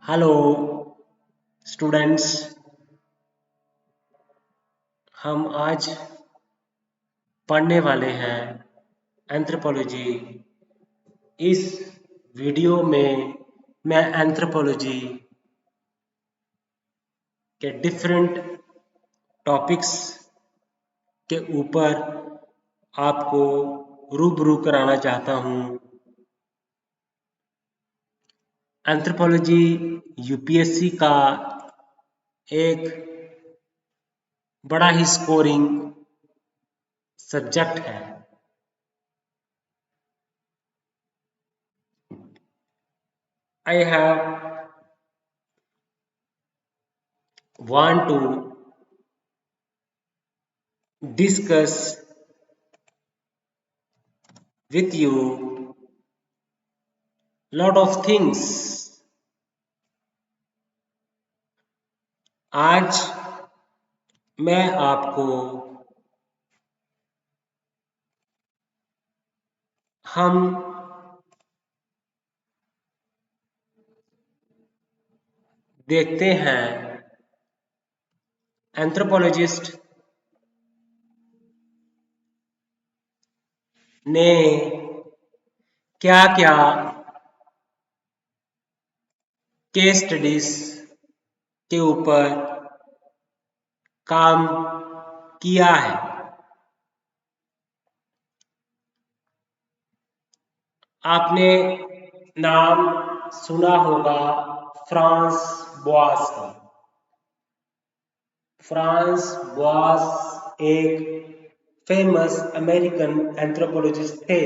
Hello students. हम आज पढ़ने वाले हैं एंथ्रोपोलॉजी। इस वीडियो में मैं एंथ्रोपोलॉजी के डिफरेंट टॉपिक्स के ऊपर आपको रूबरू कराना चाहता हूँ। एंथ्रोपोलॉजी यूपीएससी का एक बड़ा ही स्कोरिंग सब्जेक्ट है। I have want to discuss with you lot of things. आज मैं आपको हम देखते हैं एंथ्रोपोलॉजिस्ट ने क्या क्या केस स्टडीज के ऊपर काम किया है। आपने नाम सुना होगा फ्रांस बोआस का। फ्रांस बोआस एक फेमस अमेरिकन एंथ्रोपोलॉजिस्ट थे।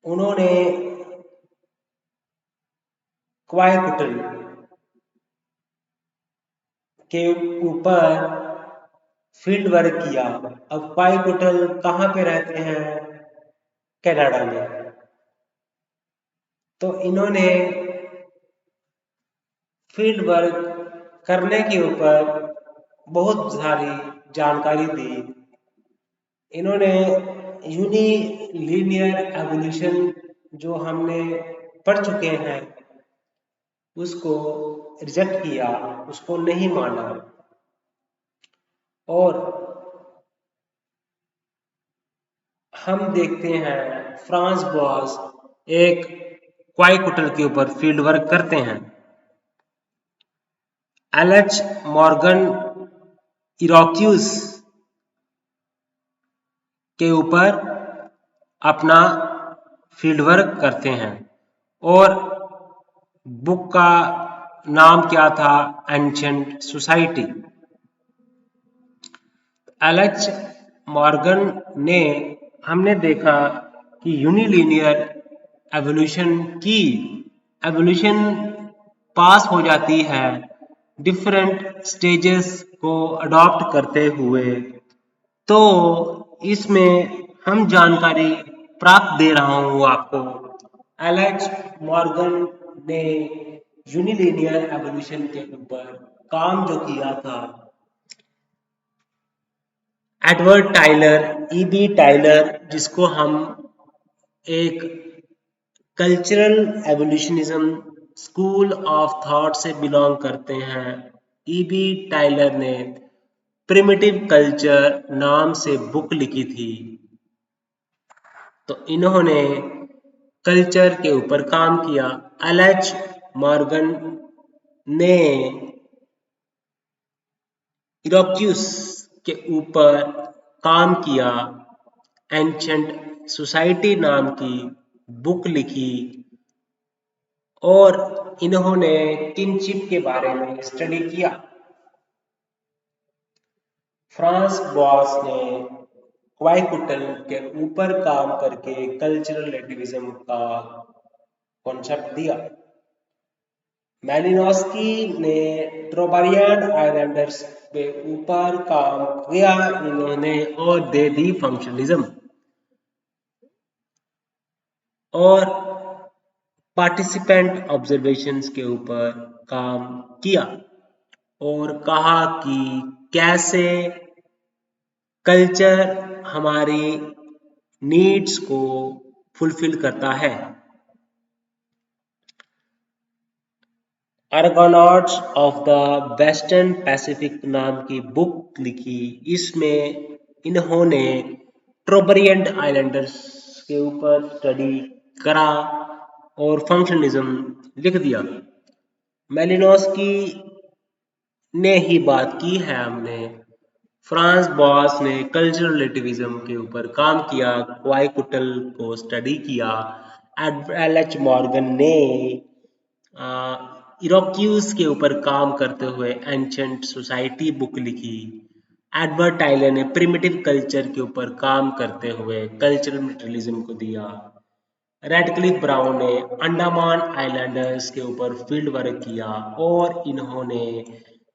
उन्होंने क्वाइकुटल के ऊपर फील्ड वर्क किया। अब क्वाइकुटल कहाँ पे रहते हैं? कनाडा में। तो इन्होंने फील्ड वर्क करने के ऊपर बहुत सारी जानकारी दी। इन्होंने यूनिलीनियर एवोल्यूशन जो हमने पढ़ चुके हैं उसको रिजेक्ट किया, उसको नहीं माना। और हम देखते हैं फ्रांस बोआस एक क्वाइकुटल के ऊपर फील्ड वर्क करते हैं। एलएच मॉर्गन इरोक्यूस के ऊपर अपना फील्ड वर्क करते हैं और बुक का नाम क्या था? Ancient society. एलएच मॉर्गन ने हमने देखा कि यूनिलीनियर एवोल्यूशन की एवोल्यूशन पास हो जाती है डिफरेंट स्टेजेस को अडॉप्ट करते हुए। तो इसमें हम जानकारी प्राप्त दे रहा हूँ आपको। एलएच मॉर्गन ने यूनिलीनियर एवोल्यूशन के ऊपर काम जो किया था, एडवर्ड टाइलर, ईबी टाइलर, जिसको हम एक कल्चरल एवोल्यूशनिज्म स्कूल ऑफ थॉट से बिलोंग करते हैं। ईबी टाइलर ने प्रिमिटिव कल्चर नाम से बुक लिखी थी। तो इन्होंने कल्चर के ऊपर काम किया। एलएच मॉर्गन ने इरोक्यूस के ऊपर काम किया, एंशिएंट सोसाइटी नाम की बुक लिखी और इन्होंने किनशिप के बारे में स्टडी किया। फ्रांस बोआस ने क्वाइकुटल के ऊपर काम करके कल्चरल रिलेटिविज्म का कॉन्सेप्ट दिया। मैलिनोस्की ने ट्रोबारियन आइलैंडर्स के ऊपर काम किया इन्होंने और दे दी फंक्शनलिज्म। और पार्टिसिपेंट ऑब्जर्वेशंस के ऊपर काम किया और कहा कि कैसे कल्चर हमारी नीड्स को फुलफिल करता है। आर्गोनॉट्स ऑफ द वेस्टर्न पैसिफिक नाम की बुक लिखी। इसमें इन्होंने ट्रोबरियंट आइलैंडर्स के ऊपर स्टडी करा और फंक्शनलिज्म लिख दिया। मेलिनोस्की ने ही बात की है हमने। फ्रांस बॉस ने कल्चरल रिलेटिविज्म के ऊपर काम किया, क्वाइकुटल को स्टडी किया। एल एच मॉर्गन ने इरोक्यूज के ऊपर काम करते हुए एंशंट सोसाइटी बुक लिखी। एडवर्ड टाइलर ने प्रिमिटिव कल्चर के ऊपर काम करते हुए कल्चरल मटेरियलिज्म को दिया। रेडक्लिफ ब्राउन ने अंडमान आइलैंडर्स के ऊपर फील्ड वर्क किया और इन्होंने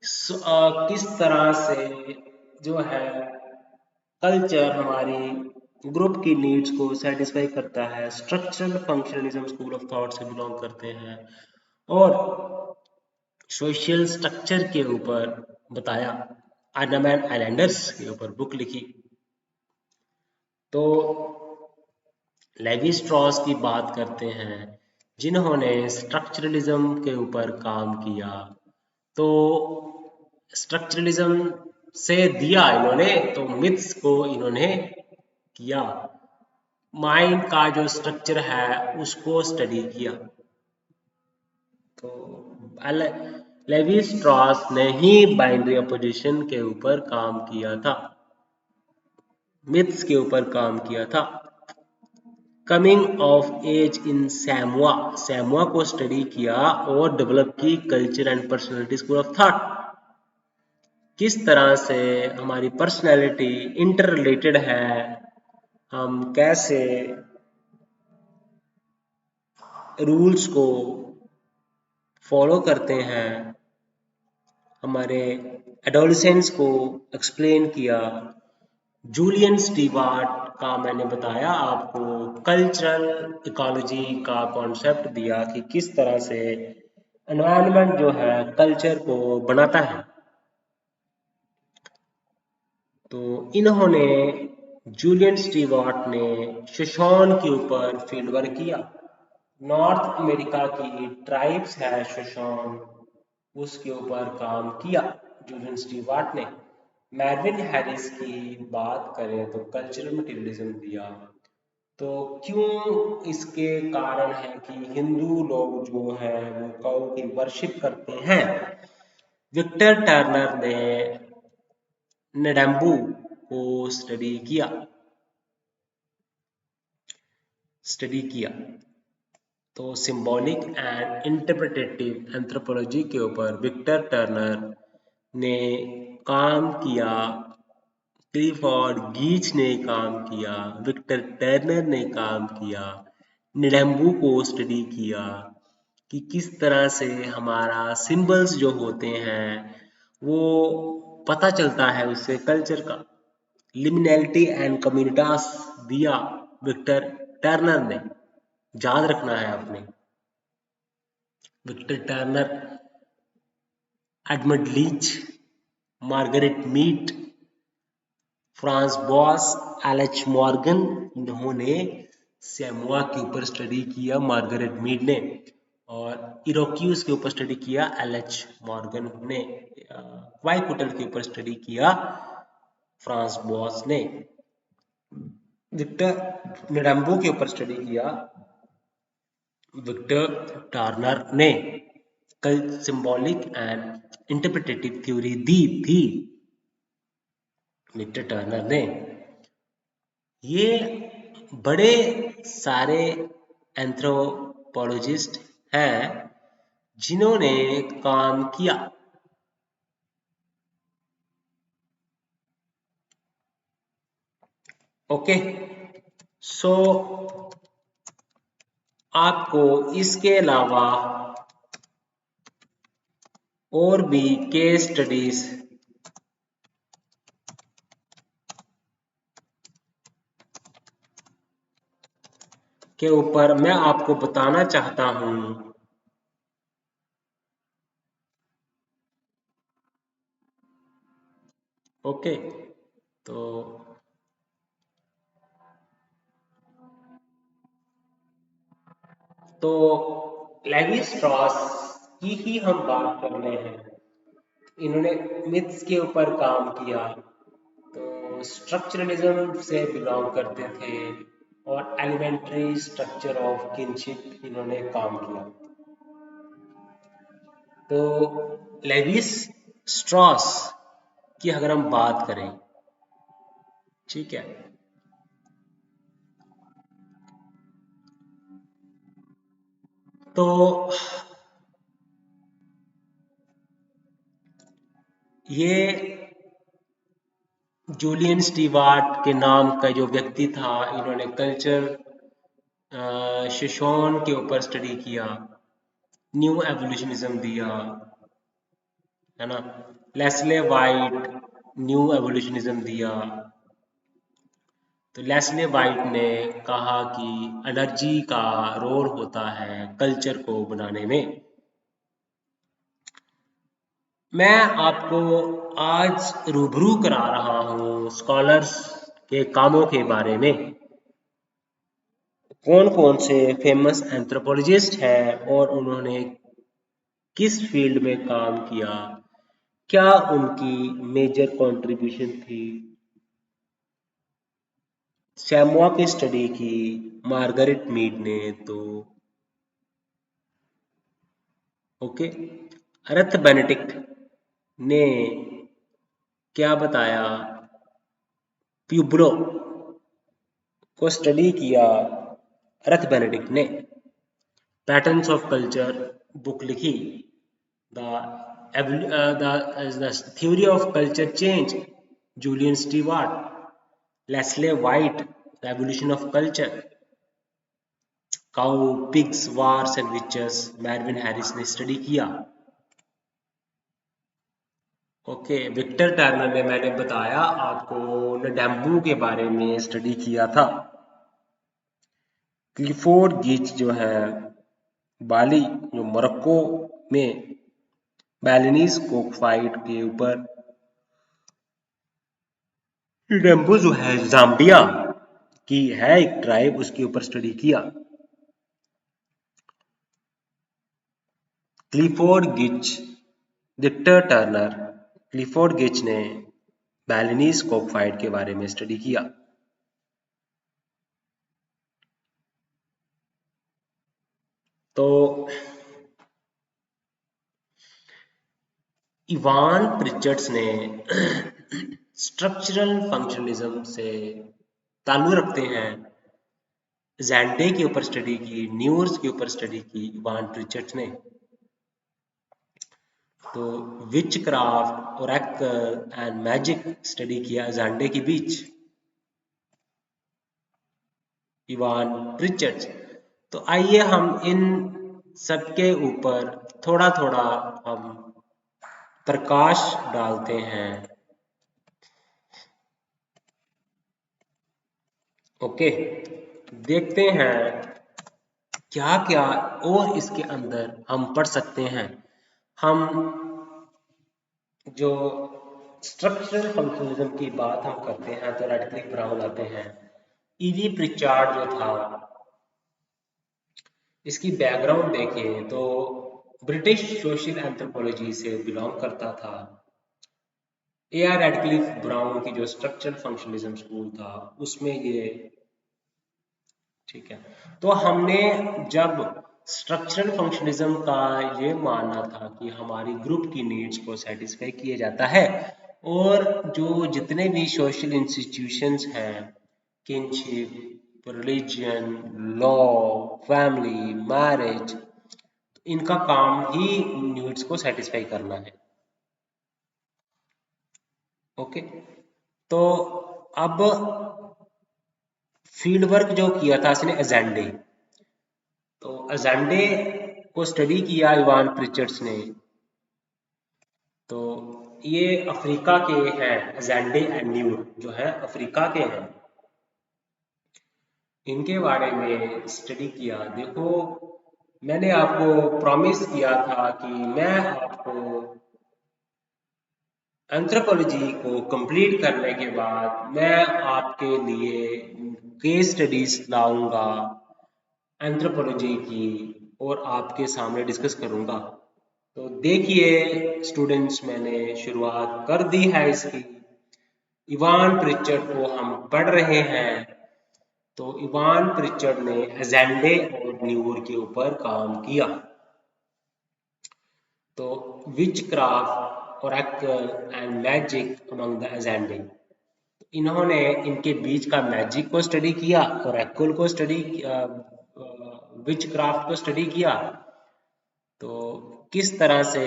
किस तरह से जो है कल्चर हमारी ग्रुप की नीड्स को सेटिस्फाई करता है, structural functionalism school of thought से बिलोंग करते हैं और सोशल स्ट्रक्चर के ऊपर बताया। अंडमान आइलैंडर्स के ऊपर बुक लिखी। तो लेवी स्ट्रॉस की बात करते हैं जिन्होंने स्ट्रक्चरलिज्म के ऊपर काम किया। तो स्ट्रक्चरलिज्म से दिया इन्होंने, तो मिथ्स को इन्होंने किया, माइंड का जो स्ट्रक्चर है उसको स्टडी किया। तो लेवी स्ट्रॉस ने ही बाइनरी अपोजिशन के ऊपर काम किया था, मिथ्स के ऊपर काम किया था। कमिंग ऑफ एज इन सैमुआ, सैमुआ को स्टडी किया और डेवलप की culture and personality school of thought. किस तरह से हमारी पर्सनैलिटी इंटर रिलेटेड है, हम कैसे रूल्स को फॉलो करते हैं, हमारे एडोलसेंस को एक्सप्लेन किया। जूलियन स्टीवार्ट का मैंने बताया आपको कल्चरल इकोलॉजी का कॉन्सेप्ट दिया कि किस तरह से एनवायरनमेंट जो है कल्चर को बनाता है। तो इन्होंने जूलियन स्टीवार्ट ने शोशोन के ऊपर फील्ड वर्क किया। नॉर्थ अमेरिका की ट्राइब्स है शोशोन, उसके ऊपर काम किया जूलियन स्टीवार्ट ने। मैरविन हैरिस की बात करें तो कल्चरल मटेरियलिज्म दिया। तो क्यों, इसके कारण है कि हिंदू लोग जो है वो गौ की वर्शिप करते हैं। विक्टर टर्नर ने नेडम्बू को स्टडी किया। तो सिंबॉलिक एंड इंटरप्रिटेटिव एंथ्रोपोलॉजी के ऊपर विक्टर टर्नर ने काम किया, क्लिफोर्ड गीच ने काम किया, विक्टर टर्नर ने काम किया, निडम्बू को स्टडी किया कि किस तरह से हमारा सिंबल्स जो होते हैं वो पता चलता है उससे कल्चर का। लिमिनैलिटी एंड कम्युनिटास दिया विक्टर टर्नर ने, याद रखना है आपने। Victor Turner, Edmund Leach, Margaret Mead, Franz Boas, L H Morgan, इन्होंने सैमुआ के ऊपर स्टडी किया मार्गरेट मीड ने, और इरोक्यूज के ऊपर स्टडी किया एल एच मॉर्गन ने, क्वाइकुटल के ऊपर स्टडी किया फ्रांस बॉस ने, विक्टर निडम्बो के ऊपर स्टडी किया विक्टर टर्नर ने। कल सिंबॉलिक एंड इंटरप्रिटेटिव थ्योरी दी थी विक्टर टर्नर ने। ये बड़े सारे एंथ्रोपोलॉजिस्ट हैं जिन्होंने काम किया। ओके, सो आपको इसके अलावा और भी केस स्टडीज के ऊपर मैं आपको बताना चाहता हूं। ओके, तो तो लेवी स्ट्रॉस की ही हम बात कर रहे हैं, इन्होंने मिथ्स के ऊपर काम किया, तो स्ट्रक्चरलिज्म से बिलोंग करते थे और एलिमेंट्री स्ट्रक्चर ऑफ किनशिप इन्होंने काम किया। तो लेविस स्ट्रॉस की अगर हम बात करें, ठीक है, तो ये जूलियन स्टीवार्ट के नाम का जो व्यक्ति था, इन्होंने कल्चर शिशोन के ऊपर स्टडी किया, न्यू एवोल्यूशनिज्म दिया, है ना। लेस्ले वाइट न्यू एवोल्यूशनिज्म दिया। तो लेस्ले वाइट ने कहा कि एनर्जी का रोल होता है कल्चर को बनाने में। मैं आपको आज रूबरू करा रहा हूँ स्कॉलर्स के कामों के बारे में, कौन कौन से फेमस एंथ्रोपोलॉजिस्ट हैं और उन्होंने किस फील्ड में काम किया, क्या उनकी मेजर कंट्रीब्यूशन थी। सैमुआ की स्टडी की मार्गरेट मीड ने, तो ओके। अर्थ बेनेडिक्ट ने क्या बताया, प्यूब्लो को स्टडी किया अर्थ बेनेडिक्ट ने। पैटर्न्स ऑफ कल्चर बुक लिखी। The theory of culture change Julian Steward. Leslie White the evolution of culture. Cow pigs wars and witches Marvin Harris ने स्टडी किया। ओके, विक्टर टर्नर ने, मैंने बताया आपको, नडेम्बू के बारे में स्टडी किया था। क्लिफोर्ड गीच जो है बाली, जो मोरक्को में बैलिनीज कोकफाइट के ऊपर, नडेम्बू जो है जाम्बिया की है एक ट्राइब, उसके ऊपर स्टडी किया। क्लिफोर्ड गिच, विक्टर टर्नर, क्लिफोर्ड गिच ने बैलिनीज कोकफाइट के बारे में स्टडी किया। तो इवान प्रिचर्ड्स ने स्ट्रक्चरल फंक्शनलिज्म से ताल्लुक रखते हैं, जैंडे के ऊपर स्टडी की, न्यूर्स के ऊपर स्टडी की इवान प्रिचर्ड्स ने। तो witchcraft, oracle and magic study किया जैंडे के बीच, इवान प्रिचर्ड्स। तो आइए हम इन सबके ऊपर थोड़ा थोड़ा हम प्रकाश डालते हैं। ओके, देखते हैं क्या क्या और इसके अंदर हम पढ़ सकते हैं। हम जो स्ट्रक्चरल फंक्शनलिज्म की बात हम करते हैं तो रेडक्लिफ ब्राउन आते हैं। ईवी प्रिचार्ड जो था, इसकी बैकग्राउंड देखें तो ब्रिटिश सोशल एंथ्रोपोलॉजी से बिलोंग करता था। ए आर रेडक्लिफ ब्राउन की जो स्ट्रक्चरल फंक्शनलिज्म स्कूल था उसमें ये, ठीक है। तो हमने जब स्ट्रक्चरल फंक्शनलिज्म का ये मानना था कि हमारी ग्रुप की नीड्स को सेटिस्फाई किया जाता है, और जो जितने भी सोशल इंस्टीट्यूशंस हैं, kinship, religion, law, family, marriage, इनका काम ही नीड्स को सेटिस्फाई करना है। ओके, तो अब फील्ड वर्क जो किया था इसने एजेंडे, तो एजेंडे को स्टडी किया इवान प्रिचर्ड्स ने। तो ये अफ्रीका के हैं, एजेंडे एंड न्यूर जो है अफ्रीका के हैं, इनके बारे में स्टडी किया। देखो, मैंने आपको प्रॉमिस किया था कि मैं आपको एंथ्रोपोलॉजी को कंप्लीट करने के बाद मैं आपके लिए केस स्टडीज लाऊंगा एंथ्रोपोलॉजी की और आपके सामने डिस्कस करूंगा। तो देखिए स्टूडेंट्स, मैंने शुरुआत कर दी है इसकी। इवान प्रिचर्ड को हम पढ़ रहे हैं। तो इवान प्रिचर्ड ने अजेंडे और न्यूर के ऊपर काम किया। तो witchcraft, oracle and magic among the Azande, इन्होंने इनके बीच का मैजिक को स्टडी किया, ओरेकल को स्टडी, विच क्राफ्ट को स्टडी किया। तो किस तरह से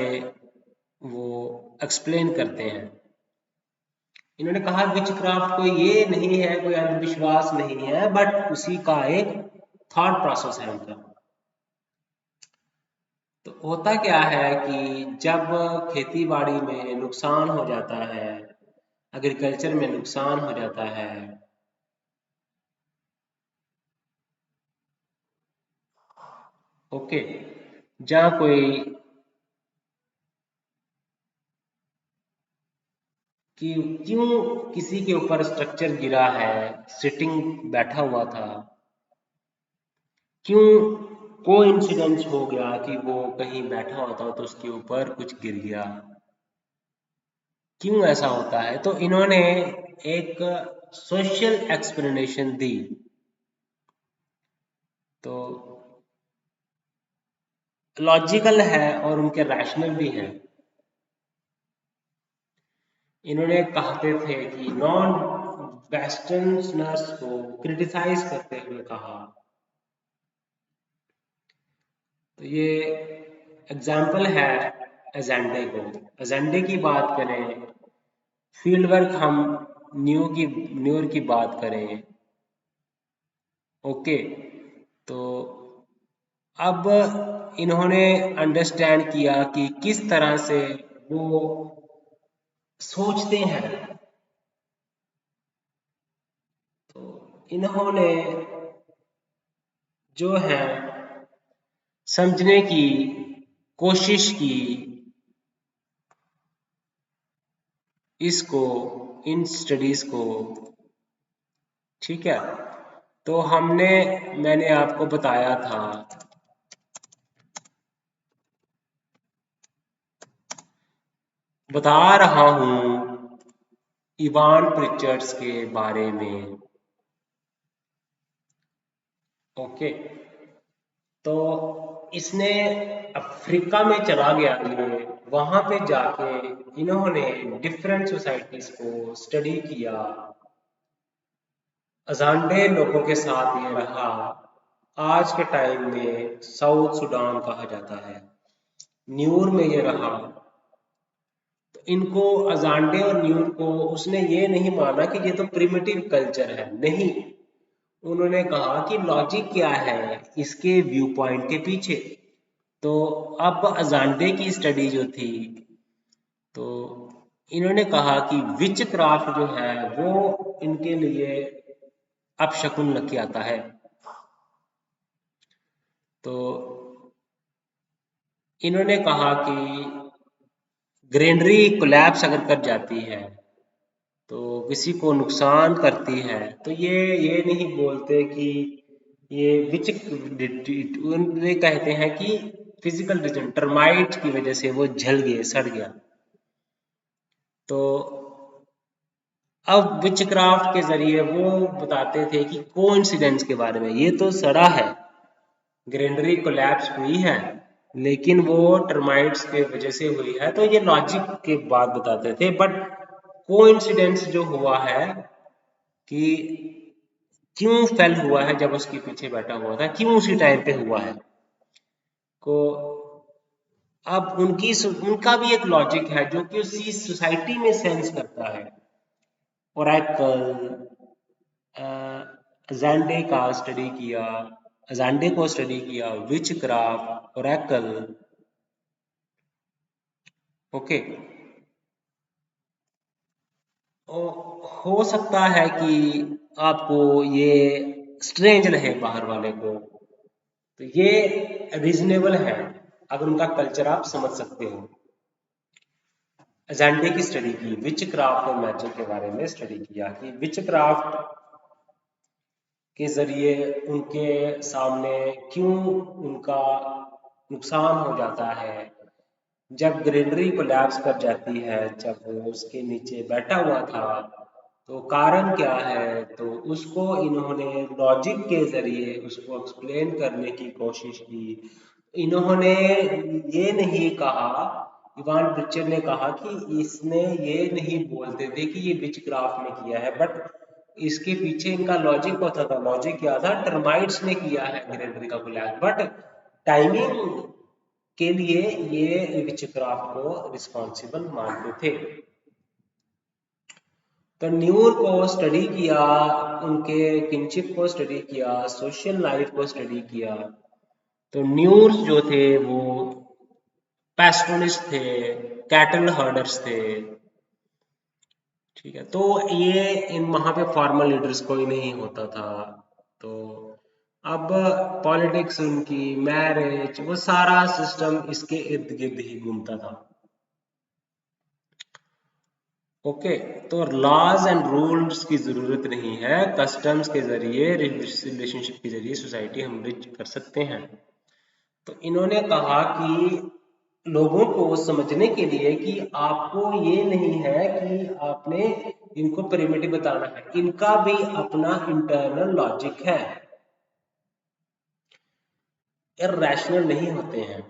वो एक्सप्लेन करते हैं। इन्होंने कहा विच क्राफ्ट कोई ये नहीं है, कोई अंधविश्वास नहीं है, बट उसी का एक थॉट प्रोसेस है उनका। तो होता क्या है कि जब खेती बाड़ी में नुकसान हो जाता है, एग्रीकल्चर में नुकसान हो जाता है, ओके, जहाँ कोई कि क्यों किसी के ऊपर स्ट्रक्चर गिरा है, सिटिंग बैठा हुआ था, क्यों को इंसिडेंस हो गया कि वो कहीं बैठा होता हो तो उसके ऊपर कुछ गिर गया, क्यों ऐसा होता है। तो इन्होंने एक सोशल एक्सप्लेनेशन दी। तो लॉजिकल है और उनके रैशनल भी हैं। इन्होंने कहते थे कि नॉन वेस्टर्नर्स को क्रिटिसाइज करते हुए कहा। तो ये एग्जाम्पल है एजेंडे को। एजेंडे की बात करें, फील्ड वर्क हम न्यूर की बात करें, ओके। तो अब इन्होंने अंडरस्टैंड किया कि किस तरह से वो सोचते हैं। तो इन्होंने जो है समझने की कोशिश की इसको, इन स्टडीज को, ठीक है। तो मैंने आपको बताया था, बता रहा हूं इवान प्रिचर्ड्स के बारे में, ओके। तो इसने अफ्रीका में चला गया, ये वहां पे जाके इन्होंने डिफरेंट सोसाइटीज को स्टडी किया। अजांडे लोगों के साथ ये रहा, आज के टाइम में साउथ सुडान कहा जाता है, न्यूर में ये रहा। तो इनको, अजांडे और न्यूर को, उसने ये नहीं माना कि ये तो प्रिमिटिव कल्चर है, नहीं। उन्होंने कहा कि लॉजिक क्या है इसके व्यू पॉइंट के पीछे। तो अब अजांडे की स्टडी जो थी, तो इन्होंने कहा कि विच क्राफ्ट जो है वो इनके लिए अपशकुन लग के आता है। तो इन्होंने कहा कि ग्रेनरी कोलैप्स अगर कर जाती है, तो किसी को नुकसान करती है, तो ये नहीं बोलते कि ये विच, उन्हें कहते हैं कि फिजिकल रीजन, टर्माइट की वजह से वो जल गए, सड़ गया। तो अब विचक्राफ्ट के जरिए वो बताते थे कि कोइंसिडेंस के बारे में, ये तो सड़ा है, ग्रेनरी कोलैप्स हुई है, लेकिन वो टर्माइट्स के वजह से हुई है। तो ये लॉजिक के बात बताते थे, बट कोइंसिडेंस जो हुआ है कि क्यों फेल हुआ है, जब उसके पीछे बैठा हुआ था, क्यों उसी टाइम पे हुआ है को, अब उनका भी एक लॉजिक है जो कि उसी सोसाइटी में सेंस करता है। ओरेकल, अजांडे का स्टडी किया, अजांडे को स्टडी किया, विच क्राफ्ट, ओरेकल, ओके। हो सकता है कि आपको ये स्ट्रेंज लगे बाहर वाले को, तो ये रीजनेबल है अगर उनका कल्चर आप समझ सकते हो। एजेंडे की स्टडी की, विच क्राफ्ट और मैजिक के बारे में स्टडी किया कि विच क्राफ्ट के जरिए उनके सामने क्यों उनका नुकसान हो जाता है, जब ग्रीनरी कोलैप्स कर जाती है, जब वो उसके नीचे बैठा हुआ था, तो कारण क्या है, तो उसको इन्होंने लॉजिक के जरिए उसको एक्सप्लेन करने की कोशिश की। इन्होंने ये नहीं कहा, इवान प्रिचर ने कहा कि इसने ये नहीं बोलते थे कि ये विच क्राफ्ट ने किया है, बट इसके पीछे इनका लॉजिक होता था। लॉजिक क्या था, टर्माइट्स ने किया है ग्रीनरी का कोलैप्स, बट टाइमिंग के लिए ये विचक्राफ्ट को रिस्पॉन्सिबल मानते थे। तो न्यूर को स्टडी किया, उनके किनशिप को स्टडी किया, सोशल लाइफ को स्टडी किया। तो न्यूर्स जो थे वो पैस्टोनिस्ट थे, कैटल हर्डर्स थे। ठीक है, तो ये इन वहां पे फॉर्मल लीडर्स कोई नहीं होता था। तो अब पॉलिटिक्स, उनकी मैरिज, वो सारा सिस्टम इसके इर्द गिर्द ही घूमता था। ओके, तो लॉज एंड रूल्स की जरूरत नहीं है, कस्टम्स के जरिए, रिलेशनशिप के जरिए सोसाइटी हम रिच कर सकते हैं। तो इन्होंने कहा कि लोगों को समझने के लिए कि आपको ये नहीं है कि आपने इनको प्रिमिटिव बताना है, इनका भी अपना इंटरनल लॉजिक है, इरैशनल नहीं होते हैं।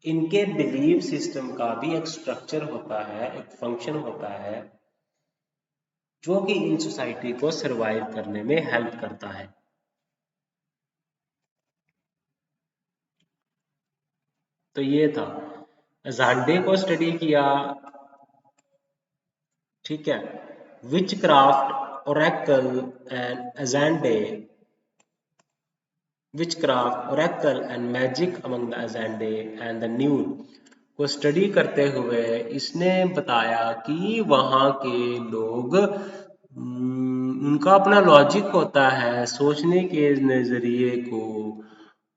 इनके बिलीव सिस्टम का भी एक स्ट्रक्चर होता है, एक फंक्शन होता है, जो कि इन सोसाइटी को सरवाइव करने में हेल्प करता है। तो ये था, जांडे को स्टडी किया। ठीक है, witchcraft, oracle and Azande, witchcraft, oracle and magic among the Azande and the Nuer को स्टडी करते हुए इसने बताया कि वहाँ के लोग, उनका अपना लॉजिक होता है सोचने के नज़रिए को।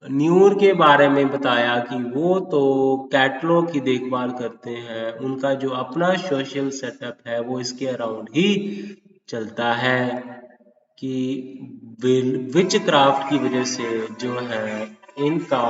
न्यूर के बारे में बताया कि वो तो कैटलों की देखभाल करते हैं, उनका जो अपना सोशल सेटअप है वो इसके अराउंड ही चलता है, कि विच क्राफ्ट की वजह से जो है इनका